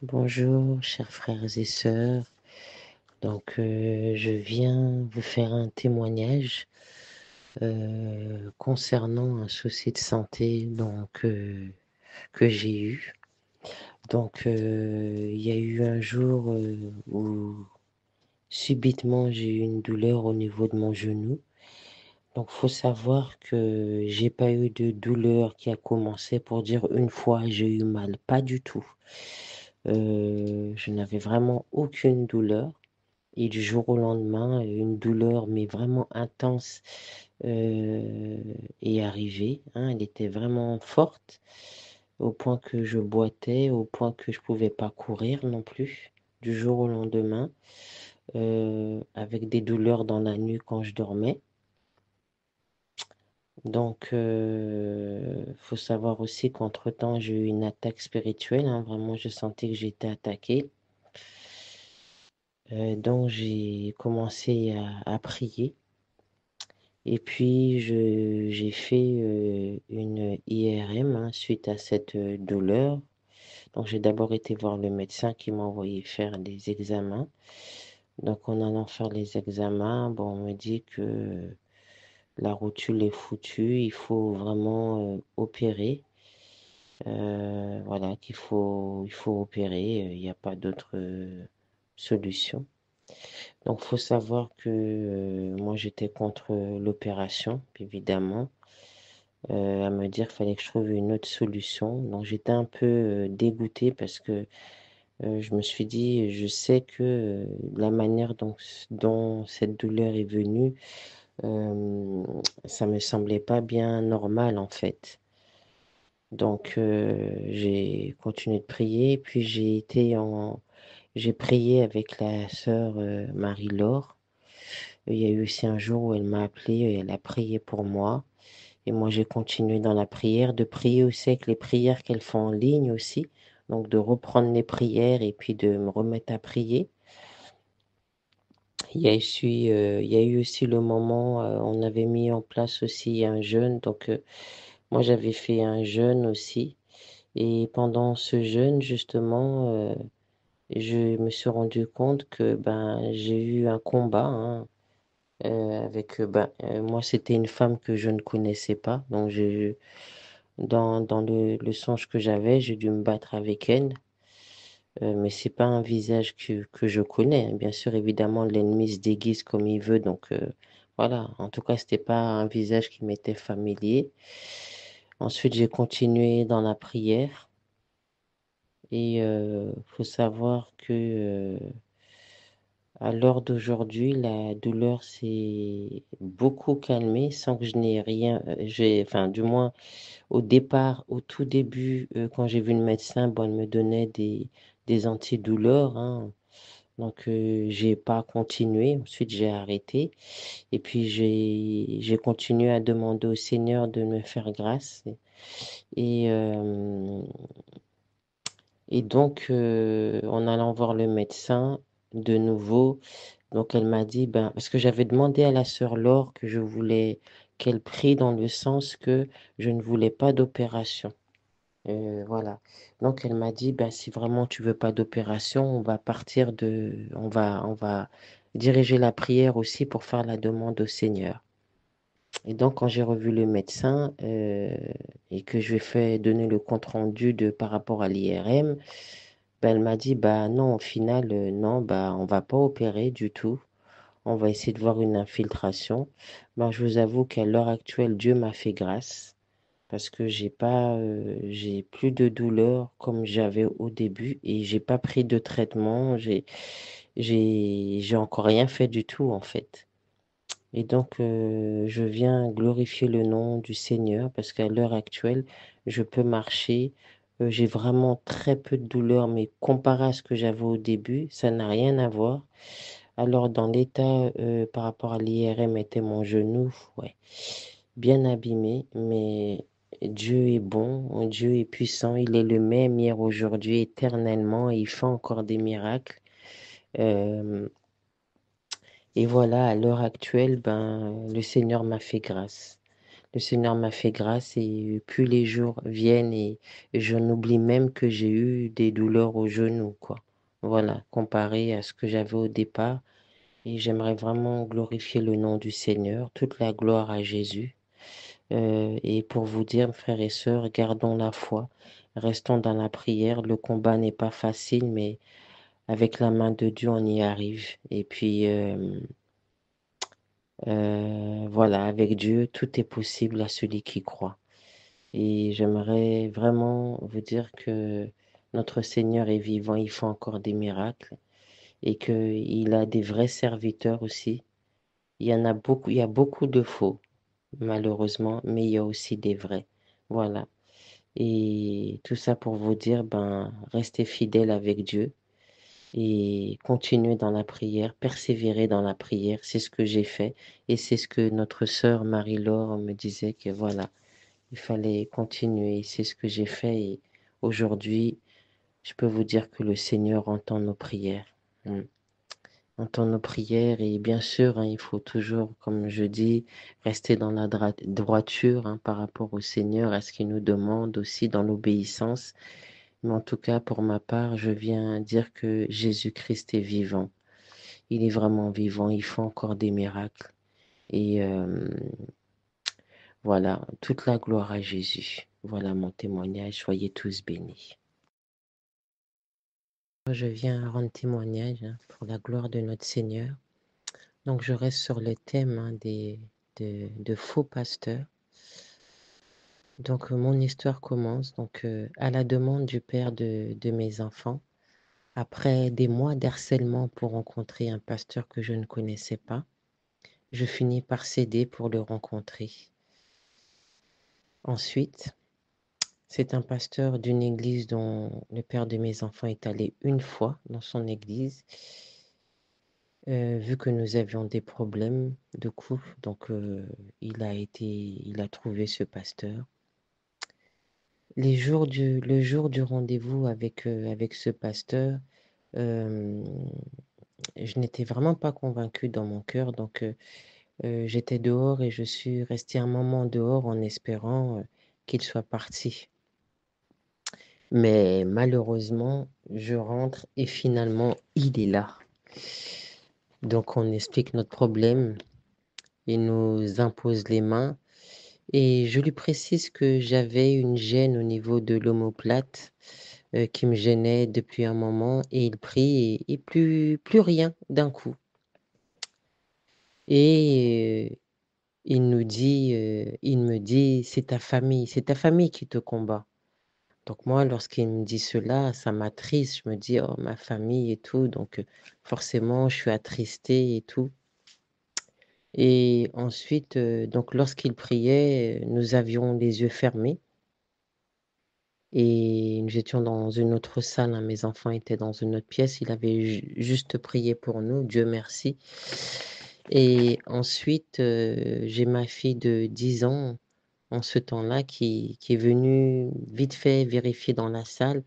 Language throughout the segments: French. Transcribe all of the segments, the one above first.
Bonjour, chers frères et sœurs. Je viens vous faire un témoignage concernant un souci de santé que j'ai eu. Il y a eu un jour où subitement j'ai eu une douleur au niveau de mon genou. Donc, faut savoir que j'ai pas eu de douleur qui a commencé pour dire une fois j'ai eu mal, pas du tout. Je n'avais vraiment aucune douleur. Et du jour au lendemain, une douleur, mais vraiment intense, euh, est arrivée, hein. Elle était vraiment forte, au point que je boitais, au point que je pouvais pas courir non plus, du jour au lendemain, avec des douleurs dans la nuit quand je dormais. Faut savoir aussi qu'entre-temps, j'ai eu une attaque spirituelle, hein. Vraiment, je sentais que j'étais attaquée. Donc, j'ai commencé à prier. Et puis, j'ai fait une IRM, hein, suite à cette douleur. Donc, j'ai d'abord été voir le médecin qui m'a envoyé faire des examens. Donc, en allant faire les examens, bon, on me dit que la rotule est foutue, il faut vraiment opérer. Voilà, il faut opérer, il n'y a pas d'autre solution. Donc, faut savoir que moi, j'étais contre l'opération, évidemment. À me dire qu'il fallait que je trouve une autre solution. Donc j'étais un peu dégoûtée parce que je me suis dit, je sais que la manière dont cette douleur est venue, euh, ça me semblait pas bien normal en fait. J'ai continué de prier, puis j'ai prié avec la sœur Marie-Laure. Il y a eu aussi un jour où elle m'a appelé et elle a prié pour moi. Et moi, j'ai continué dans la prière, de prier aussi avec les prières qu'elle fait en ligne aussi. Donc, de reprendre les prières et puis de me remettre à prier. Il y a eu aussi le moment, on avait mis en place aussi un jeûne. Moi, j'avais fait un jeûne aussi. Et pendant ce jeûne, justement, je me suis rendu compte que ben, j'ai eu un combat, hein, moi, c'était une femme que je ne connaissais pas. Dans le songe que j'avais, j'ai dû me battre avec elle, mais c'est pas un visage que je connais, hein. Bien sûr, évidemment, l'ennemi se déguise comme il veut, voilà. En tout cas, c'était pas un visage qui m'était familier. Ensuite, j'ai continué dans la prière et faut savoir que à l'heure d'aujourd'hui, la douleur s'est beaucoup calmée sans que je n'ai rien, enfin, du moins. Au départ, au tout début, quand j'ai vu le médecin, bon, elle me donnait des antidouleurs, hein. J'ai pas continué. Ensuite, j'ai arrêté. Et puis, j'ai continué à demander au Seigneur de me faire grâce. Et, euh, en allant voir le médecin de nouveau, donc elle m'a dit, ben, parce que j'avais demandé à la sœur Laure que je voulais qu'elle prie dans le sens que je ne voulais pas d'opération. Voilà. Donc elle m'a dit, ben, si vraiment tu veux pas d'opération, on va diriger la prière aussi pour faire la demande au Seigneur. Et donc quand j'ai revu le médecin et que je lui ai fait donner le compte rendu de par rapport à l'IRM, ben, elle m'a dit, bah non, au final, non, bah on va pas opérer du tout. On va essayer de voir une infiltration. Ben, je vous avoue qu'à l'heure actuelle, Dieu m'a fait grâce parce que j'ai plus de douleur comme j'avais au début et j'ai pas pris de traitement, j'ai encore rien fait du tout en fait. Je viens glorifier le nom du Seigneur parce qu'à l'heure actuelle, je peux marcher. J'ai vraiment très peu de douleur, mais comparé à ce que j'avais au début, ça n'a rien à voir. Alors, dans l'état par rapport à l'IRM était mon genou, ouais, bien abîmé, mais Dieu est bon, Dieu est puissant, il est le même hier, aujourd'hui, éternellement, et il fait encore des miracles. Euh, et voilà, à l'heure actuelle, ben, le Seigneur m'a fait grâce. Le Seigneur m'a fait grâce et plus les jours viennent et je n'oublie même que j'ai eu des douleurs aux genoux, quoi. Voilà, comparé à ce que j'avais au départ. Et j'aimerais vraiment glorifier le nom du Seigneur, toute la gloire à Jésus. Et pour vous dire, frères et sœurs, gardons la foi, restons dans la prière. Le combat n'est pas facile, mais avec la main de Dieu, on y arrive. Et puis, voilà, avec Dieu, tout est possible à celui qui croit. Et j'aimerais vraiment vous dire que notre Seigneur est vivant, il fait encore des miracles et qu'il a des vrais serviteurs aussi. Il y en a beaucoup, il y a beaucoup de faux, malheureusement, mais il y a aussi des vrais. Voilà. Et tout ça pour vous dire, ben, restez fidèles avec Dieu et continuez dans la prière, persévérez dans la prière. C'est ce que j'ai fait et c'est ce que notre sœur Marie-Laure me disait que voilà, il fallait continuer. C'est ce que j'ai fait et aujourd'hui, je peux vous dire que le Seigneur entend nos prières. Mm. Entend nos prières et bien sûr, hein, il faut toujours, comme je dis, rester dans la droiture hein, par rapport au Seigneur, à ce qu'il nous demande aussi dans l'obéissance. Mais en tout cas, pour ma part, je viens dire que Jésus-Christ est vivant. Il est vraiment vivant, il fait encore des miracles. Et voilà, toute la gloire à Jésus. Voilà mon témoignage, soyez tous bénis. Je viens rendre témoignage hein, pour la gloire de notre Seigneur. Donc je reste sur le thème hein, de faux pasteurs. Donc mon histoire commence donc à la demande du père de mes enfants. Après des mois d'harcèlement pour rencontrer un pasteur que je ne connaissais pas, je finis par céder pour le rencontrer. Ensuite, c'est un pasteur d'une église dont le père de mes enfants est allé une fois dans son église, vu que nous avions des problèmes de couple. Donc, il a trouvé ce pasteur. Le jour du rendez-vous avec ce pasteur, euh, je n'étais vraiment pas convaincue dans mon cœur. Donc, j'étais dehors et je suis restée un moment dehors en espérant qu'il soit parti. Mais malheureusement, je rentre et finalement, il est là. Donc, on explique notre problème. Il nous impose les mains. Et je lui précise que j'avais une gêne au niveau de l'omoplate qui me gênait depuis un moment. Et il prie et plus rien d'un coup. Et il me dit, c'est ta famille qui te combat. Donc moi, lorsqu'il me dit cela, ça m'attriste. Je me dis, oh, ma famille et tout. Donc forcément, je suis attristée et tout. Et ensuite, donc lorsqu'il priait, nous avions les yeux fermés et nous étions dans une autre salle. Hein, mes enfants étaient dans une autre pièce. Il avait juste prié pour nous, Dieu merci. Et ensuite, j'ai ma fille de 10 ans en ce temps-là qui est venue vite fait vérifier dans la salle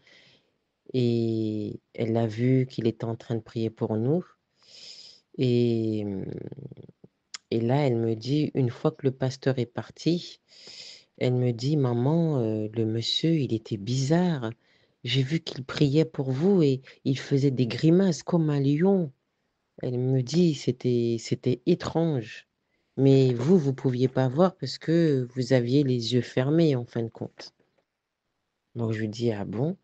et elle a vu qu'il était en train de prier pour nous. Et, et là, elle me dit, une fois que le pasteur est parti, elle me dit, maman, le monsieur, il était bizarre. J'ai vu qu'il priait pour vous et il faisait des grimaces comme un lion. Elle me dit, c'était étrange. Mais vous pouviez pas voir parce que vous aviez les yeux fermés en fin de compte. Donc je lui dis, ah bon?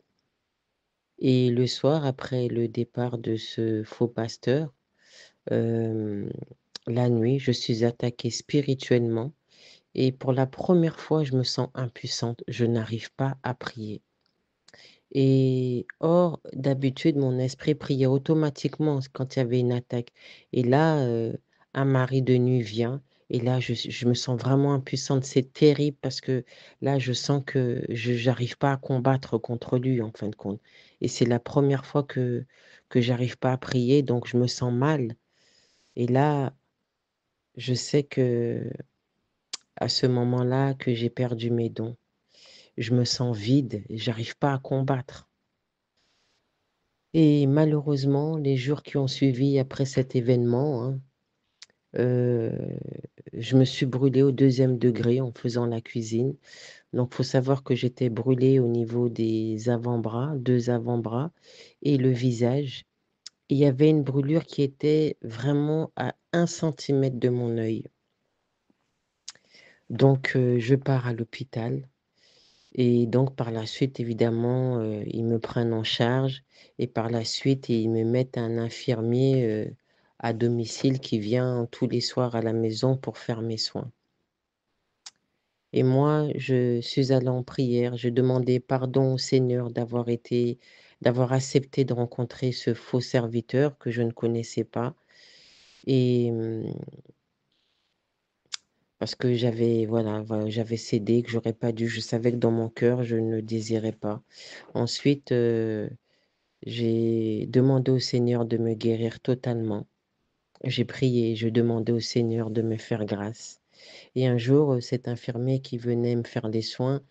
Et le soir, après le départ de ce faux pasteur, euh, la nuit, je suis attaquée spirituellement et pour la première fois, je me sens impuissante. Je n'arrive pas à prier. Et or, d'habitude, mon esprit priait automatiquement quand il y avait une attaque. Et là, un mari de nuit vient. Et là, je me sens vraiment impuissante. C'est terrible parce que là, je sens que je n'arrive pas à combattre contre lui, en fin de compte. Et c'est la première fois que j'arrive pas à prier, donc je me sens mal. Et là, je sais que à ce moment-là, que j'ai perdu mes dons. Je me sens vide et j'arrive pas à combattre. Et malheureusement, les jours qui ont suivi après cet événement, hein, Euh, je me suis brûlée au 2e degré en faisant la cuisine. Donc, il faut savoir que j'étais brûlée au niveau des avant-bras, 2 avant-bras, et le visage. Il y avait une brûlure qui était vraiment à 1 centimètre de mon œil. Donc, je pars à l'hôpital. Et donc, par la suite, évidemment, ils me prennent en charge. Et par la suite, ils me mettent un infirmier à domicile qui vient tous les soirs à la maison pour faire mes soins. Et moi, je suis allée en prière. Je demandais pardon au Seigneur d'avoir accepté de rencontrer ce faux serviteur que je ne connaissais pas. Et parce que voilà, j'avais cédé, que j'aurais pas dû. Je savais que dans mon cœur, je ne désirais pas. Ensuite, j'ai demandé au Seigneur de me guérir totalement. J'ai prié, je demandais au Seigneur de me faire grâce. Et un jour, cet infirmier qui venait me faire les soins,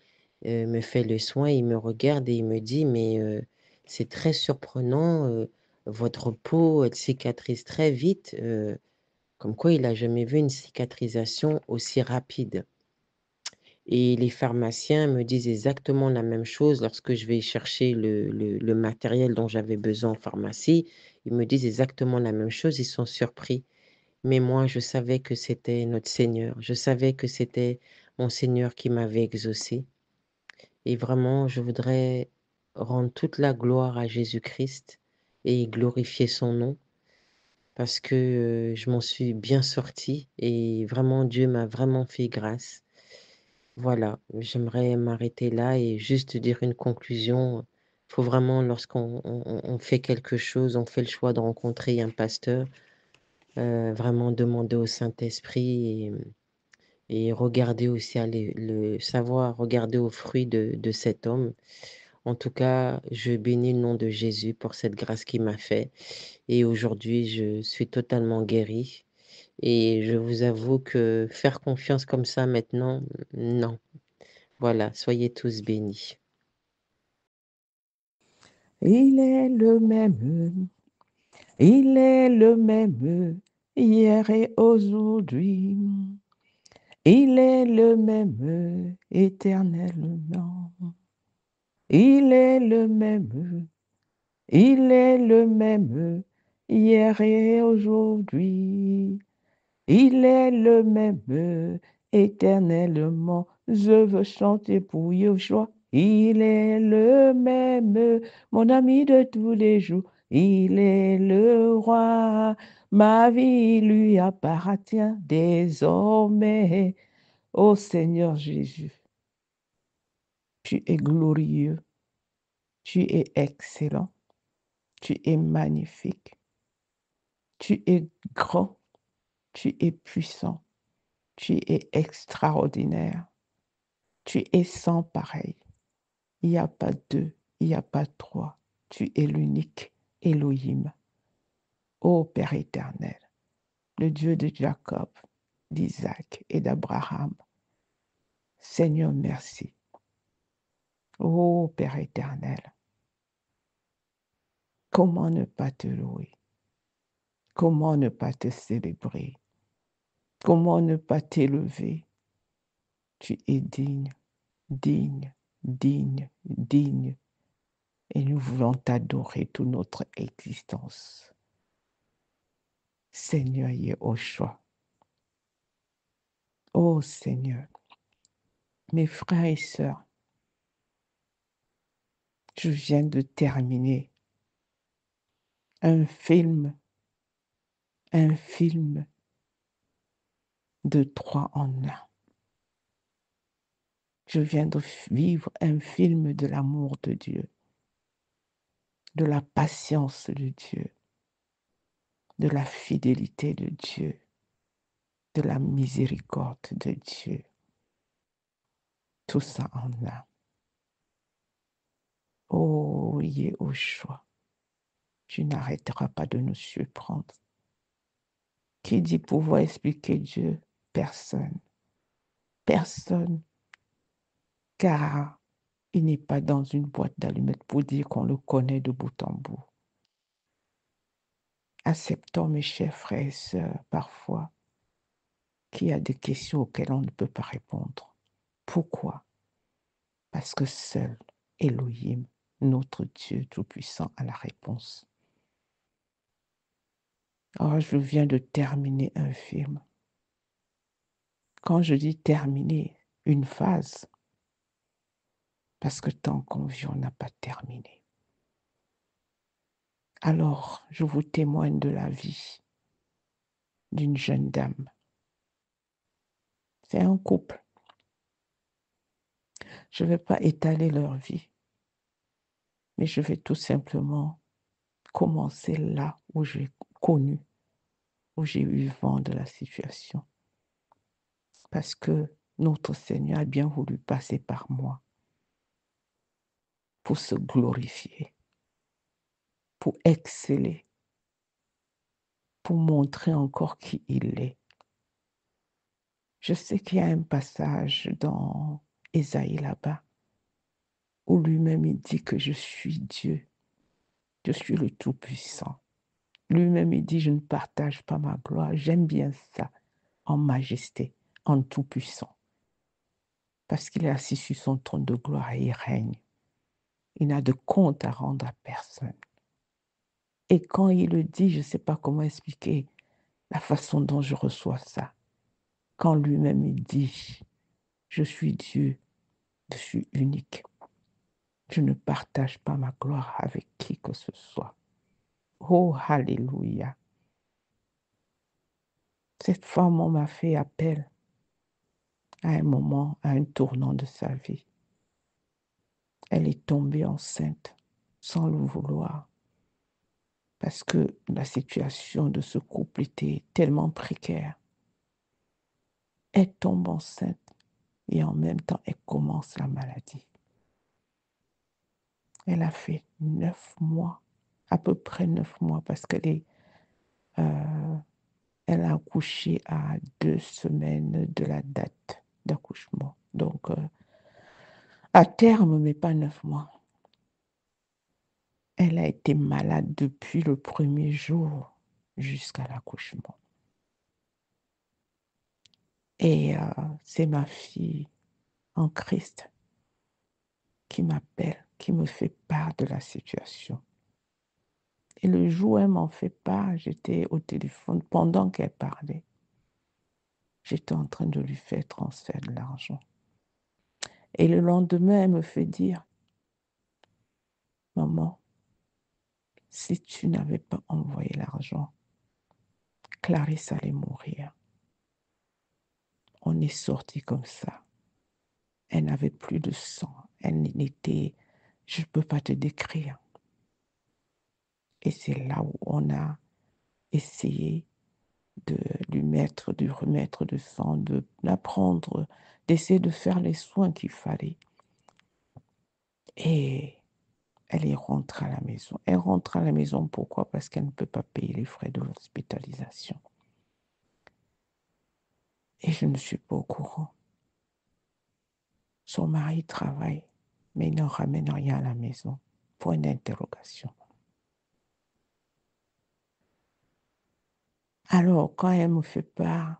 me fait le soin, il me regarde et il me dit, mais c'est très surprenant, votre peau, elle cicatrise très vite, comme quoi il n'a jamais vu une cicatrisation aussi rapide. Et les pharmaciens me disent exactement la même chose lorsque je vais chercher le matériel dont j'avais besoin en pharmacie. Ils me disent exactement la même chose, ils sont surpris. Mais moi, je savais que c'était notre Seigneur. Je savais que c'était mon Seigneur qui m'avait exaucé. Et vraiment, je voudrais rendre toute la gloire à Jésus-Christ et glorifier son nom parce que je m'en suis bien sortie et vraiment, Dieu m'a vraiment fait grâce. Voilà, j'aimerais m'arrêter là et juste dire une conclusion. Il faut vraiment, lorsqu'on on fait quelque chose, on fait le choix de rencontrer un pasteur, vraiment demander au Saint-Esprit et regarder aussi, le savoir, regarder aux fruits de cet homme. En tout cas, je bénis le nom de Jésus pour cette grâce qu'il m'a fait. Et aujourd'hui, je suis totalement guérie. Et je vous avoue que faire confiance comme ça maintenant, non. Voilà, soyez tous bénis. Il est le même, il est le même, hier et aujourd'hui. Il est le même, éternellement. Il est le même, il est le même, hier et aujourd'hui. Il est le même, éternellement. Je veux chanter pour Yeshua. Il est le même, mon ami de tous les jours. Il est le roi. Ma vie lui appartient désormais. Ô Seigneur Jésus, tu es glorieux, tu es excellent, tu es magnifique, tu es grand, tu es puissant, tu es extraordinaire. Tu es sans pareil. Il n'y a pas deux, il n'y a pas trois. Tu es l'unique Elohim. Ô Père éternel, le Dieu de Jacob, d'Isaac et d'Abraham. Seigneur, merci. Ô Père éternel, comment ne pas te louer? Comment ne pas te célébrer? Comment ne pas t'élever? Tu es digne, digne, digne, digne. Et nous voulons t'adorer toute notre existence. Seigneur Yehoshua. Oh Seigneur, mes frères et sœurs, je viens de terminer un film de 3 en 1. Je viens de vivre un film de l'amour de Dieu, de la patience de Dieu, de la fidélité de Dieu, de la miséricorde de Dieu. Tout ça en un. Oh Yehoshua, tu n'arrêteras pas de nous surprendre. Qui dit pouvoir expliquer Dieu? Personne. Personne. Car il n'est pas dans une boîte d'allumettes pour dire qu'on le connaît de bout en bout. Acceptons, mes chers frères et sœurs, parfois, qui a des questions auxquelles on ne peut pas répondre. Pourquoi? Parce que seul Elohim, notre Dieu Tout-Puissant, a la réponse. Or, je viens de terminer un film. Quand je dis terminer une phase, parce que tant qu'on vit, on n'a pas terminé. Alors, je vous témoigne de la vie d'une jeune dame. C'est un couple. Je ne vais pas étaler leur vie, mais je vais tout simplement commencer là où j'ai connu, où j'ai eu vent de la situation. Parce que notre Seigneur a bien voulu passer par moi pour se glorifier, pour exceller, pour montrer encore qui il est. Je sais qu'il y a un passage dans Ésaïe là-bas où lui-même il dit que je suis Dieu, je suis le Tout-Puissant. Lui-même il dit je ne partage pas ma gloire. J'aime bien ça, en majesté, en Tout-Puissant. Parce qu'il est assis sur son trône de gloire et il règne. Il n'a de compte à rendre à personne. Et quand il le dit, je ne sais pas comment expliquer la façon dont je reçois ça. Quand lui-même il dit, je suis Dieu, je suis unique. Je ne partage pas ma gloire avec qui que ce soit. Oh, alléluia. Cette femme, on m'a fait appel à un moment, à un tournant de sa vie. Elle est tombée enceinte sans le vouloir parce que la situation de ce couple était tellement précaire. Elle tombe enceinte et en même temps, elle commence la maladie. Elle a fait 9 mois, à peu près 9 mois, parce qu'elle elle a accouché à 2 semaines de la date d'accouchement. Donc, à terme, mais pas 9 mois. Elle a été malade depuis le premier jour jusqu'à l'accouchement. Et c'est ma fille en Christ qui m'appelle, qui me fait part de la situation. Et le jour où elle m'en fait part, j'étais au téléphone pendant qu'elle parlait. J'étais en train de lui faire transfert de l'argent. Et le lendemain, elle me fait dire, maman, si tu n'avais pas envoyé l'argent, Clarisse allait mourir. On est sorti comme ça. Elle n'avait plus de sang. Elle n'était, je ne peux pas te décrire. Et c'est là où on a essayé de lui mettre, de remettre de sang, de l'apprendre, d'essayer de faire les soins qu'il fallait. Et elle est rentrée à la maison. Elle rentre à la maison, pourquoi? Parce qu'elle ne peut pas payer les frais de l'hospitalisation. Et je ne suis pas au courant. Son mari travaille, mais il ne ramène rien à la maison. Point d'interrogation. Alors, quand elle me fait part,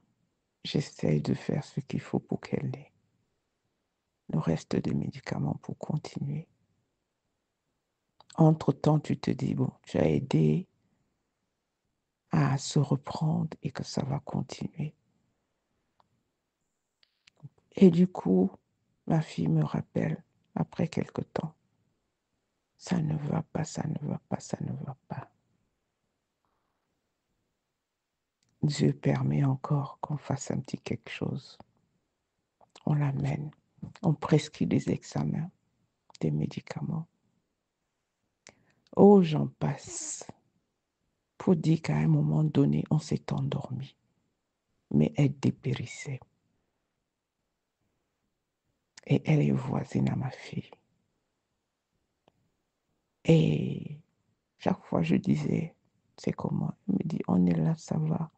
j'essaye de faire ce qu'il faut pour qu'elle ait le reste des médicaments pour continuer. Entre-temps, tu te dis, bon, tu as aidé à se reprendre et que ça va continuer. Et du coup, ma fille me rappelle, après quelque temps, ça ne va pas, ça ne va pas, ça ne va pas. Dieu permet encore qu'on fasse un petit quelque chose. On l'amène, on prescrit des examens, des médicaments. Oh, j'en passe. Pour dire qu'à un moment donné, on s'est endormi, mais elle dépérissait. Et elle est voisine à ma fille. Et chaque fois, je disais, c'est comment? Elle me dit, on est là, ça va.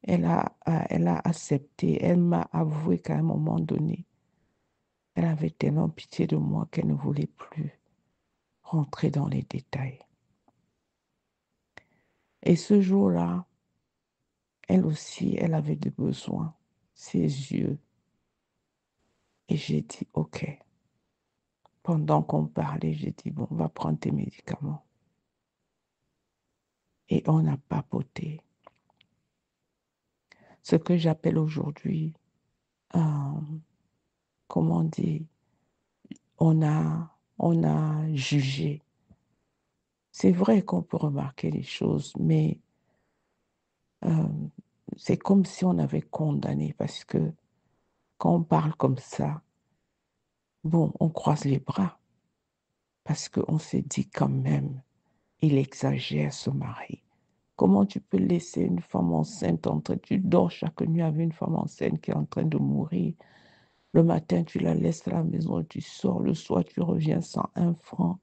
Elle a accepté, elle m'a avoué qu'à un moment donné, elle avait tellement pitié de moi qu'elle ne voulait plus rentrer dans les détails. Et ce jour-là, Elle aussi, elle avait des besoins, ses yeux. Et j'ai dit, OK. Pendant qu'on parlait, j'ai dit, bon, on va prendre tes médicaments. Et on a papoté. Ce que j'appelle aujourd'hui, euh, comment dire, on a jugé. C'est vrai qu'on peut remarquer les choses, mais euh, c'est comme si on avait condamné parce que quand on parle comme ça, bon, on croise les bras parce qu'on s'est dit quand même, il exagère ce mari. Comment tu peux laisser une femme enceinte tu dors chaque nuit avec une femme enceinte qui est en train de mourir. Le matin, tu la laisses à la maison, tu sors. Le soir, tu reviens sans un franc.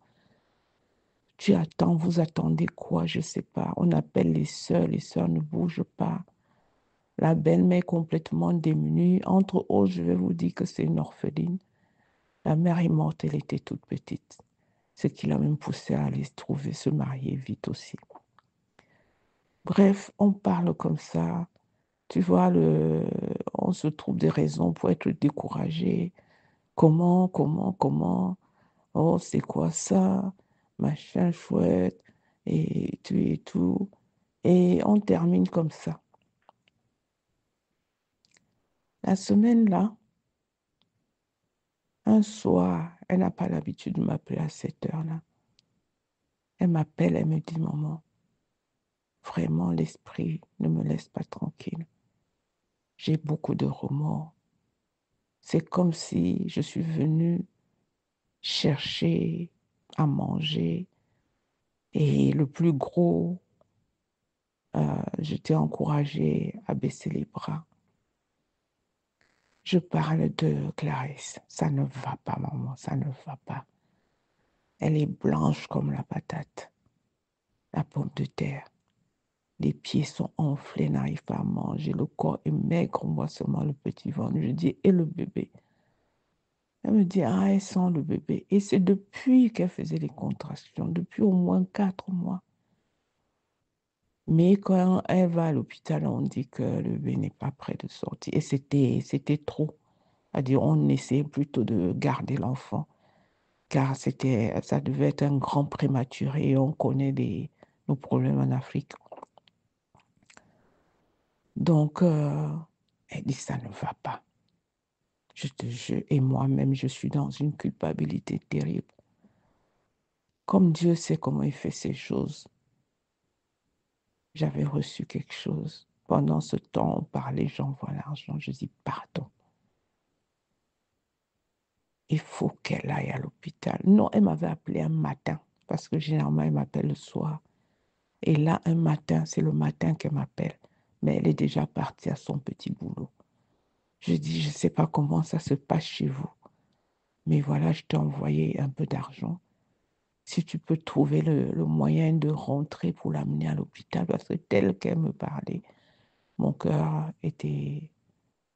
Tu attends, vous attendez quoi? Je ne sais pas. On appelle les sœurs ne bougent pas. La belle-mère est complètement démunie. Entre autres, je vais vous dire que c'est une orpheline. La mère est morte, elle était toute petite. Ce qui l'a même poussée à aller se trouver, se marier vite aussi. Bref, on parle comme ça. Tu vois, on se trouve des raisons pour être découragé. Comment? Oh, c'est quoi ça? Machin chouette. Et tout. Et on termine comme ça. La semaine là, un soir, elle n'a pas l'habitude de m'appeler à cette heure-là. Elle m'appelle, elle me dit, maman, vraiment, l'esprit ne me laisse pas tranquille. J'ai beaucoup de remords. C'est comme si je suis venue chercher à manger et le plus gros, je t'ai encouragé à baisser les bras. Je parle de Clarisse. Ça ne va pas, maman, ça ne va pas. Elle est blanche comme la patate, la pomme de terre. Les pieds sont enflés, elle n'arrive pas à manger. Le corps est maigre, on voit seulement le petit ventre. Je dis, et le bébé? Elle me dit, ah, elle sent le bébé. Et c'est depuis qu'elle faisait les contractions, depuis au moins 4 mois. Mais quand elle va à l'hôpital, on dit que le bébé n'est pas prêt de sortir. Et c'était trop. C'est-à-dire, on essayait plutôt de garder l'enfant, car ça devait être un grand prématuré. Et on connaît nos problèmes en Afrique. Donc, elle dit, ça ne va pas. Je te jure, et moi-même, je suis dans une culpabilité terrible. Comme Dieu sait comment il fait ces choses, j'avais reçu quelque chose. Pendant ce temps, on parlait, j'envoie l'argent. Je dis, pardon, il faut qu'elle aille à l'hôpital. Non, elle m'avait appelé un matin, parce que généralement, elle m'appelle le soir. Et là, un matin, c'est le matin qu'elle m'appelle. Mais elle est déjà partie à son petit boulot. Je dis, je ne sais pas comment ça se passe chez vous. Mais voilà, je t'ai envoyé un peu d'argent. Si tu peux trouver le moyen de rentrer pour l'amener à l'hôpital, parce que tel qu'elle me parlait, mon cœur était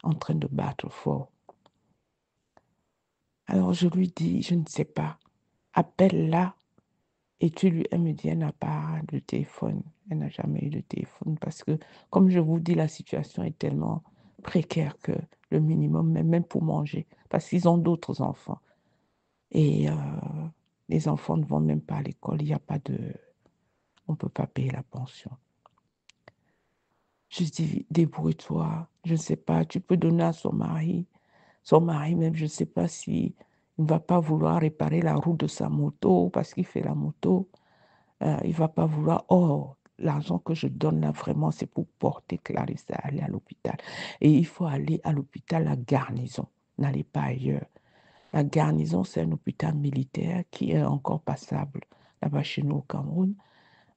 en train de battre fort. Alors je lui dis, je ne sais pas, appelle-la. Et elle me dit, elle n'a pas de téléphone. Elle n'a jamais eu de téléphone parce que, comme je vous dis, la situation est tellement précaire que le minimum, même pour manger, parce qu'ils ont d'autres enfants. Et les enfants ne vont même pas à l'école. Il n'y a pas on ne peut pas payer la pension. Je dis, débrouille-toi. Je ne sais pas, tu peux donner à son mari. Son mari même, je ne sais pas si il ne va pas vouloir réparer la roue de sa moto parce qu'il fait la moto. Il ne va pas vouloir. Oh, l'argent que je donne là, vraiment, c'est pour porter Clarisse à aller à l'hôpital. Et il faut aller à l'hôpital à Garnison. N'allez pas ailleurs. La Garnison, c'est un hôpital militaire qui est encore passable là-bas chez nous au Cameroun.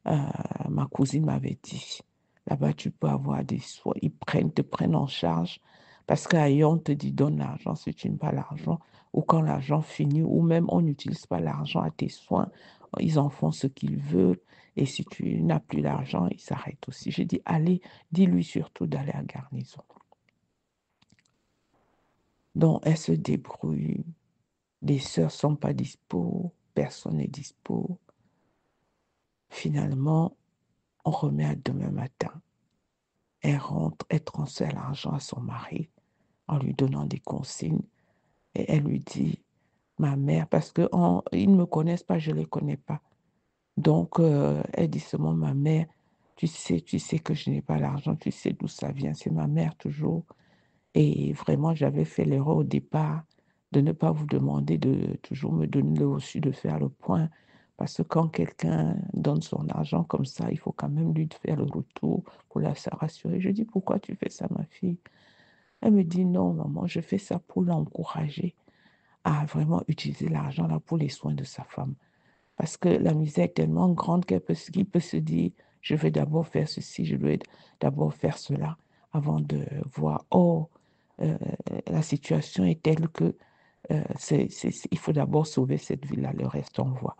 Euh, Ma cousine m'avait dit, là-bas, tu peux avoir des soins. Te prennent en charge parce qu'ailleurs, on te dit, donne l'argent si tu n'as pas l'argent. Ou quand l'argent finit, ou même on n'utilise pas l'argent à tes soins. Ils en font ce qu'ils veulent. Et si tu n'as plus l'argent, ils s'arrêtent aussi. J'ai dit, allez, dis-lui surtout d'aller à Garnison. Donc, elle se débrouille. Les sœurs ne sont pas dispo. Personne n'est dispo. Finalement, on remet à demain matin. Elle rentre, elle transfère l'argent à son mari en lui donnant des consignes. Et elle lui dit, ma mère, parce qu'ils ne me connaissent pas, je ne les connais pas. Donc, elle dit seulement, ma mère, tu sais que je n'ai pas l'argent, tu sais d'où ça vient. C'est ma mère toujours. Et vraiment, j'avais fait l'erreur au départ de ne pas vous demander de toujours me donner le reçu, de faire le point. Parce que quand quelqu'un donne son argent comme ça, il faut quand même lui faire le retour pour la rassurer. Je dis, pourquoi tu fais ça, ma fille? Elle me dit, non, maman, je fais ça pour l'encourager à vraiment utiliser l'argent là pour les soins de sa femme. Parce que la misère est tellement grande qu'il peut se dire, je vais d'abord faire ceci, je dois d'abord faire cela, avant de voir, oh, euh, la situation est telle que il faut d'abord sauver cette vie-là, le reste on voit.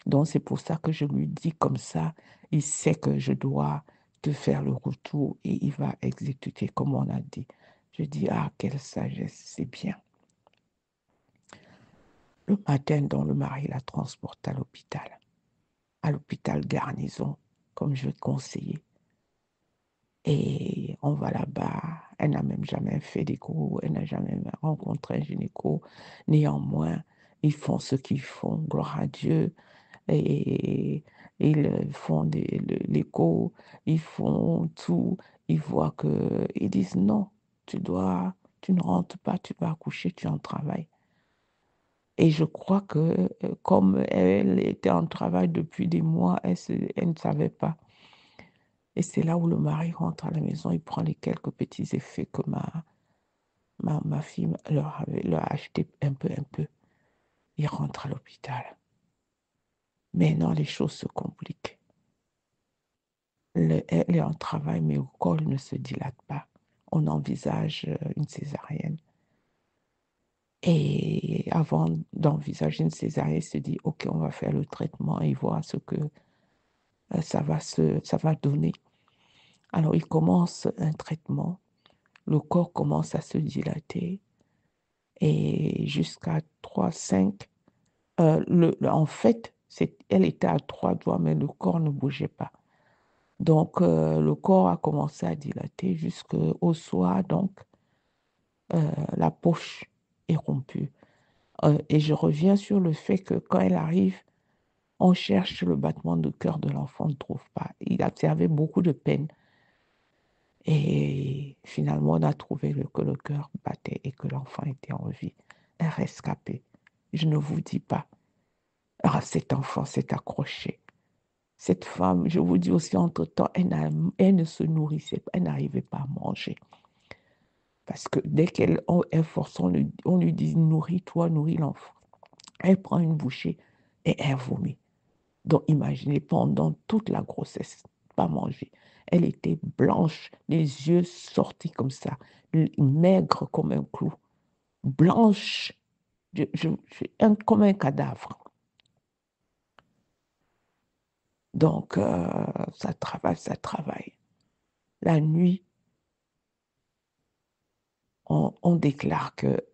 Donc c'est pour ça que je lui dis comme ça, il sait que je dois te faire le retour et il va exécuter comme on a dit. Je dis, ah, quelle sagesse, c'est bien. Le matin, donc, le mari la transporte à l'hôpital Garnison, comme je conseillais. Et on va là-bas. Elle n'a même jamais fait d'écho, elle n'a jamais rencontré un gynéco. Néanmoins, ils font ce qu'ils font, gloire à Dieu. Et ils font l'écho, ils font tout. Ils voient que, ils disent non, tu ne rentres pas, tu vas accoucher, tu es en travail. Et je crois que comme elle était en travail depuis des mois, elle ne savait pas. Et c'est là où le mari rentre à la maison, il prend les quelques petits effets que ma fille leur a acheté un peu, un peu. Il rentre à l'hôpital. Mais non, les choses se compliquent. Elle est en travail, mais le col ne se dilate pas. On envisage une césarienne. Et avant d'envisager une césarienne, il se dit, OK, on va faire le traitement et voir ce que ça va donner. Alors, il commence un traitement, le corps commence à se dilater et jusqu'à 3, 5. En fait, elle était à 3 doigts, mais le corps ne bougeait pas. Donc, le corps a commencé à dilater jusqu'au soir, donc la poche est rompue. Et je reviens sur le fait que quand elle arrive, on cherche le battement de cœur de l'enfant, on ne trouve pas. Il avait beaucoup de peine. Et finalement, on a trouvé que le cœur battait et que l'enfant était en vie. Un rescapé. Je ne vous dis pas. Ah, cet enfant s'est accroché. Cette femme, je vous dis aussi, entre-temps, elle ne se nourrissait pas, elle n'arrivait pas à manger. Parce que dès qu'elle est forcée, on lui dit nourris-toi, nourris l'enfant. Elle prend une bouchée et elle vomit. Donc imaginez, pendant toute la grossesse, pas manger. Elle était blanche, les yeux sortis comme ça, maigre comme un clou, blanche, comme un cadavre. Donc, ça travaille, ça travaille. La nuit, on déclare que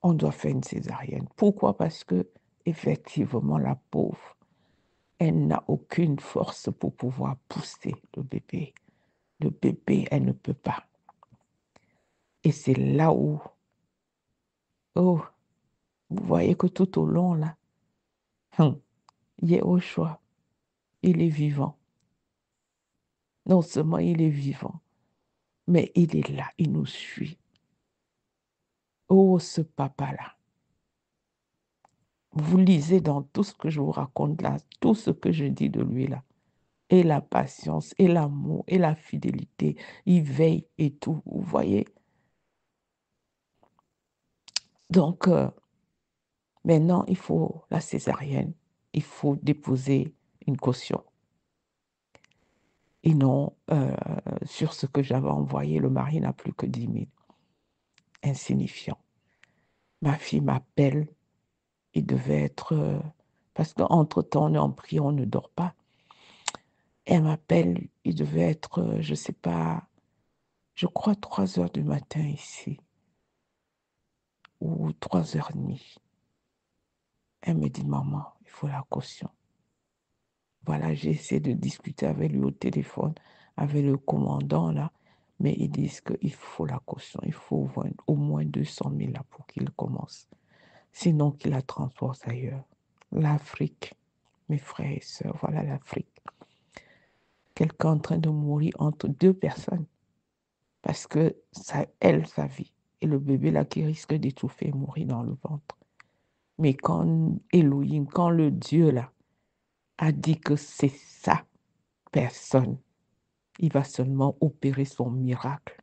on doit faire une césarienne. Pourquoi? Parce que, effectivement, la pauvre, elle n'a aucune force pour pouvoir pousser le bébé. Le bébé, elle ne peut pas. Et c'est là où, oh, vous voyez que tout au long, là, il est au choix. Il est vivant. Non seulement il est vivant, mais il est là, il nous suit. Oh, ce papa-là. Vous lisez dans tout ce que je vous raconte là, tout ce que je dis de lui là. Et la patience, et l'amour, et la fidélité. Il veille et tout, vous voyez. Donc, maintenant, il faut la césarienne. Il faut déposer une caution. Et non, sur ce que j'avais envoyé, le mari n'a plus que 10 000. Insignifiant. Ma fille m'appelle. Il devait être... parce qu'entre-temps, on est en prière, on ne dort pas. Elle m'appelle, il devait être, je ne sais pas, je crois 3 heures du matin ici, ou 3h30. Elle me dit, maman, il faut la caution. Voilà, j'ai essayé de discuter avec lui au téléphone, avec le commandant là, Mais ils disent qu'il faut la caution, il faut au moins 200 000 là pour qu'il commence. Sinon, qu'il la transporte ailleurs. L'Afrique, mes frères et sœurs, voilà l'Afrique. Quelqu'un en train de mourir entre deux personnes parce que ça, elle, sa vie. Et le bébé là qui risque d'étouffer et mourir dans le ventre. Mais quand Elohim, quand le Dieu là a dit que c'est sa personne, il va seulement opérer son miracle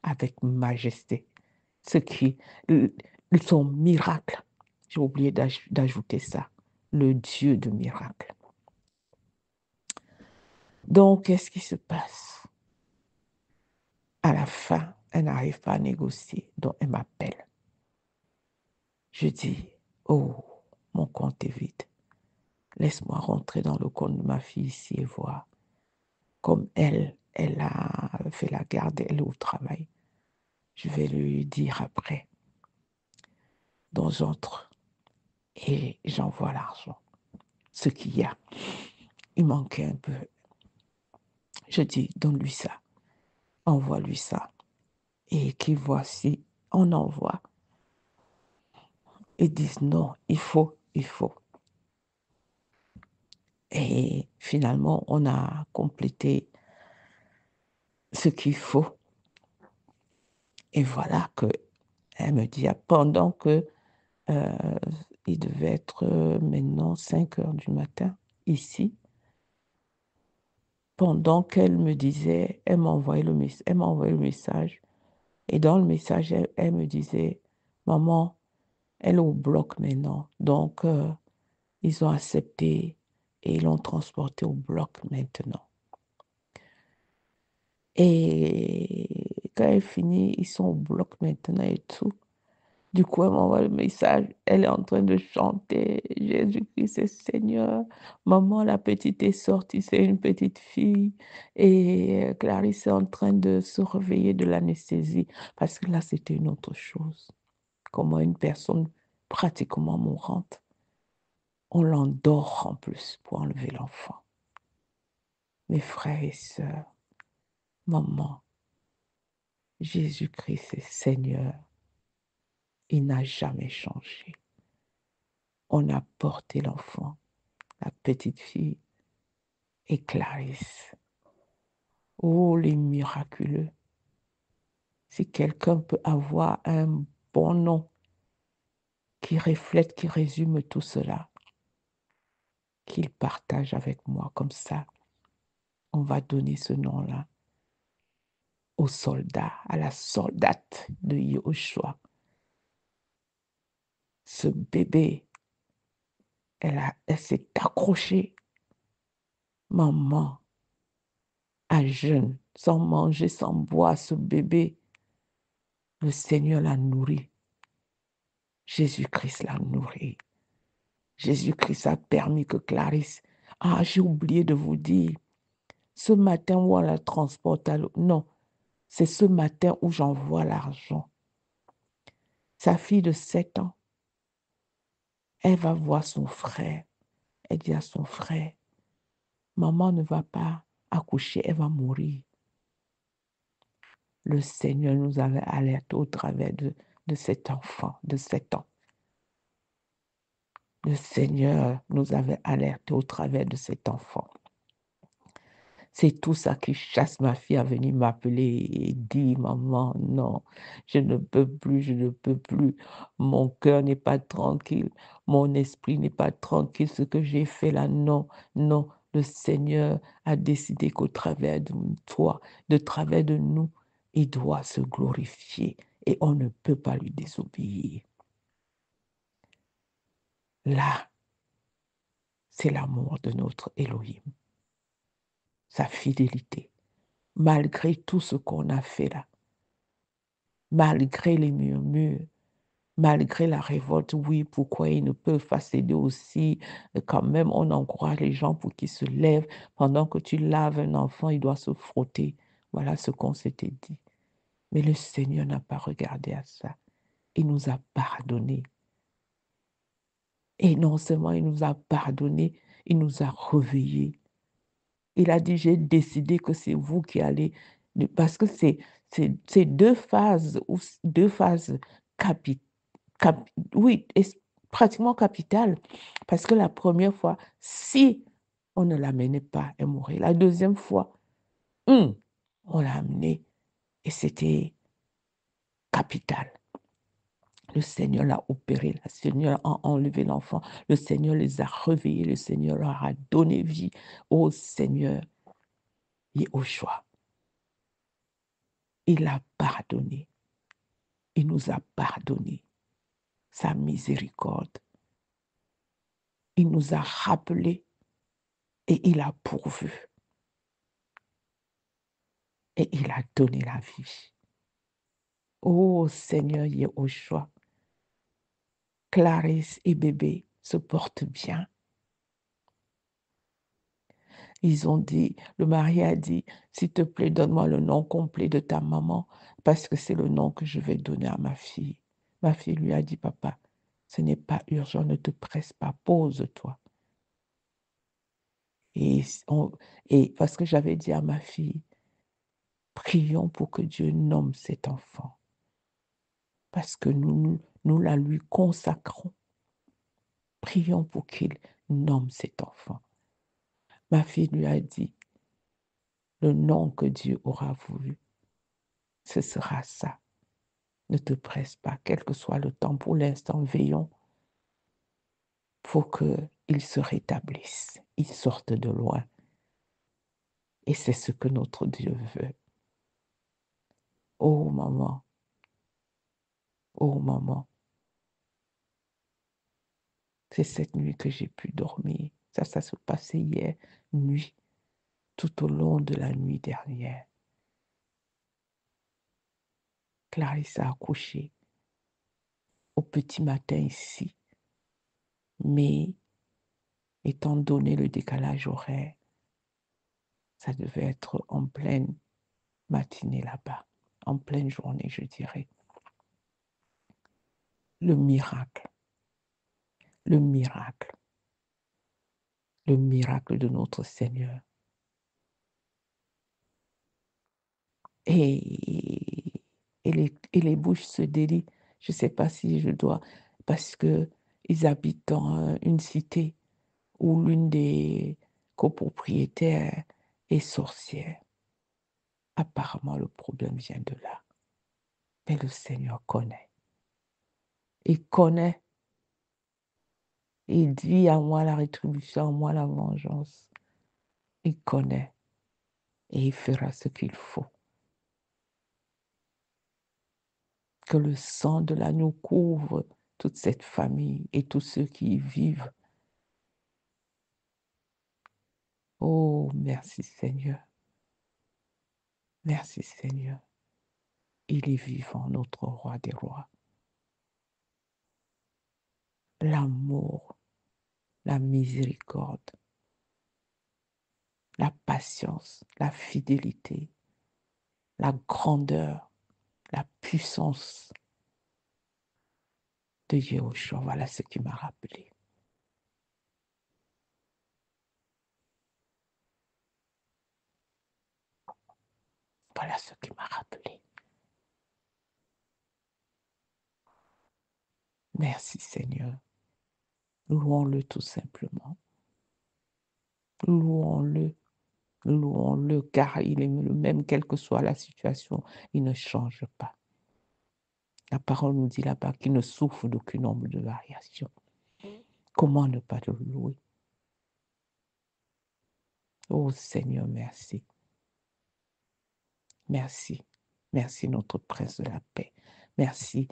avec majesté. Ce qui, son miracle, j'ai oublié d'ajouter ça, le Dieu de miracle. Donc, qu'est-ce qui se passe? À la fin, elle n'arrive pas à négocier, donc elle m'appelle. Je dis, oh, mon compte est vide. Laisse-moi rentrer dans le compte de ma fille ici et voir. Comme elle a fait la garde, elle est au travail. Je vais lui dire après. Donc j'entre et j'envoie l'argent. Ce qu'il y a, il manquait un peu. Je dis, donne-lui ça. Envoie-lui ça. Et qu'il voit si on envoie. Ils disent non, il faut. Et finalement, on a complété ce qu'il faut. Et voilà que elle me dit, pendant que il devait être maintenant 5 heures du matin, ici, pendant qu'elle me disait, elle m'a envoyé le message, et dans le message, elle me disait, maman, elle est au bloc maintenant, donc ils ont accepté et ils l'ont transporté au bloc maintenant. Et quand elle finit, ils sont au bloc maintenant et tout. Du coup, elle m'envoie le message. Elle est en train de chanter. Jésus-Christ est Seigneur. Maman, la petite est sortie, c'est une petite fille. Et Clarisse est en train de se réveiller de l'anesthésie. Parce que là, c'était une autre chose. Comment une personne pratiquement mourante, on l'endort en plus pour enlever l'enfant. Mes frères et sœurs, maman, Jésus-Christ est Seigneur. Il n'a jamais changé. On a porté l'enfant, la petite fille, et Clarisse. Oh, les miraculeux. Si quelqu'un peut avoir un bon nom qui reflète, qui résume tout cela, qu'il partage avec moi comme ça. On va donner ce nom-là au soldat, à la soldate de Yahushua. Ce bébé, elle s'est accrochée. Maman, à jeûne, sans manger, sans boire, ce bébé, le Seigneur l'a nourri. Jésus-Christ l'a nourri. Jésus-Christ a permis que Clarisse... Ah, j'ai oublié de vous dire, ce matin où on la transporte à l'eau, non, c'est ce matin où j'envoie l'argent. Sa fille de 7 ans, elle va voir son frère. Elle dit à son frère, maman ne va pas accoucher, elle va mourir. Le Seigneur nous avait alertés au travers de cet enfant de 7 ans. Le Seigneur nous avait alertés au travers de cet enfant. C'est tout ça qui chasse ma fille à venir m'appeler et dire, maman, non, je ne peux plus. Mon cœur n'est pas tranquille, mon esprit n'est pas tranquille. Ce que j'ai fait là, non. Le Seigneur a décidé qu'au travers de toi, de travers de nous, il doit se glorifier et on ne peut pas lui désobéir. Là, c'est l'amour de notre Elohim, sa fidélité, malgré tout ce qu'on a fait là. Malgré les murmures, malgré la révolte, oui, pourquoi ils ne peuvent pas céder aussi? Quand même, on encourage les gens pour qu'ils se lèvent. Pendant que tu laves un enfant, il doit se frotter. Voilà ce qu'on s'était dit. Mais le Seigneur n'a pas regardé à ça. Il nous a pardonné. Et non seulement il nous a pardonné, il nous a réveillés. Il a dit, j'ai décidé que c'est vous qui allez... Parce que C'est deux phases, oui, pratiquement capitales. Parce que la première fois, si on ne l'amenait pas, elle mourrait. La deuxième fois, on l'a amenée et c'était capital. Le Seigneur l'a opéré, le Seigneur a enlevé l'enfant, le Seigneur les a réveillés, le Seigneur leur a donné vie. Oh Seigneur, Yehoshua, il a pardonné, il nous a pardonné sa miséricorde. Il nous a rappelé et il a pourvu. Et il a donné la vie. Oh Seigneur Yehoshua, Clarisse et bébé se portent bien. Ils ont dit, le mari a dit, s'il te plaît, donne-moi le nom complet de ta maman, parce que c'est le nom que je vais donner à ma fille. Ma fille lui a dit, papa, ce n'est pas urgent, ne te presse pas, pose-toi. Et parce que j'avais dit à ma fille, prions pour que Dieu nomme cet enfant, parce que nous la lui consacrons. Prions pour qu'il nomme cet enfant. Ma fille lui a dit, le nom que Dieu aura voulu, ce sera ça. Ne te presse pas, quel que soit le temps. Pour l'instant, veillons pour qu'il se rétablisse, il sorte de loin. Et c'est ce que notre Dieu veut. Oh maman, oh maman, c'est cette nuit que j'ai pu dormir. Ça se passait hier nuit, tout au long de la nuit dernière. Clarisse a accouché au petit matin ici. Mais étant donné le décalage horaire, ça devait être en pleine matinée là-bas, en pleine journée, je dirais. Le miracle de notre Seigneur. Et les bouches se délient. Je ne sais pas si je dois, parce qu'ils habitent dans une cité où l'une des copropriétaires est sorcière. Apparemment, le problème vient de là. Mais le Seigneur connaît. Il connaît. Il dit à moi la rétribution, à moi la vengeance. Il connaît. Et il fera ce qu'il faut. Que le sang de l'agneau couvre toute cette famille et tous ceux qui y vivent. Oh, merci Seigneur. Merci Seigneur. Il est vivant, notre roi des rois. L'amour, la miséricorde, la patience, la fidélité, la grandeur, la puissance de Yehoshua. Voilà ce qui m'a rappelé. Voilà ce qui m'a rappelé. Merci Seigneur. Louons-le tout simplement. Louons-le. Louons-le, car il est le même, quelle que soit la situation, il ne change pas. La parole nous dit là-bas qu'il ne souffre d'aucune ombre de variation. Comment ne pas le louer? Oh Seigneur, merci. Merci. Merci notre Prince de la paix. Merci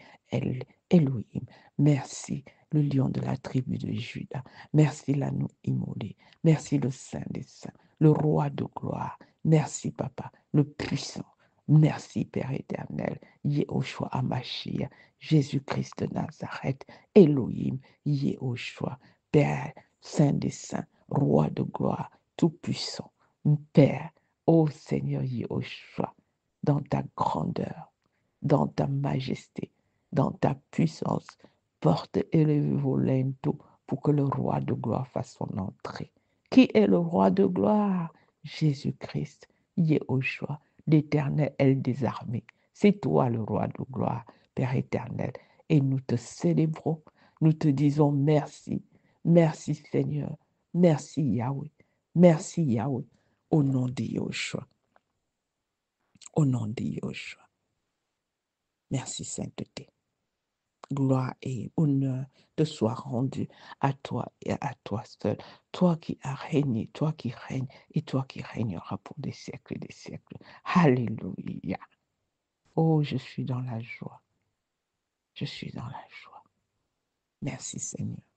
Elohim. Merci le lion de la tribu de Juda. Merci l'agneau immolé. Merci le Saint des Saints, le roi de gloire. Merci Papa, le puissant. Merci Père éternel, Yehoshua Amashia, Jésus-Christ de Nazareth, Elohim, Yehoshua, Père, Saint des Saints, roi de gloire, tout-puissant, Père, ô Seigneur Yehoshua, dans ta grandeur, dans ta majesté, dans ta puissance, porte élevez vos linteaux pour que le roi de gloire fasse son entrée. Qui est le roi de gloire? Jésus-Christ, Yehoshua, l'Éternel est des armées. C'est toi le roi de gloire, Père éternel. Et nous te célébrons, nous te disons merci. Merci Seigneur. Merci Yahweh. Merci Yahweh. Au nom de Yahushua. Au nom de Yahushua. Merci sainteté. Gloire et honneur te soient rendus à toi et à toi seul. Toi qui as régné, toi qui règnes et toi qui régneras pour des siècles et des siècles. Alléluia. Oh, je suis dans la joie. Je suis dans la joie. Merci Seigneur.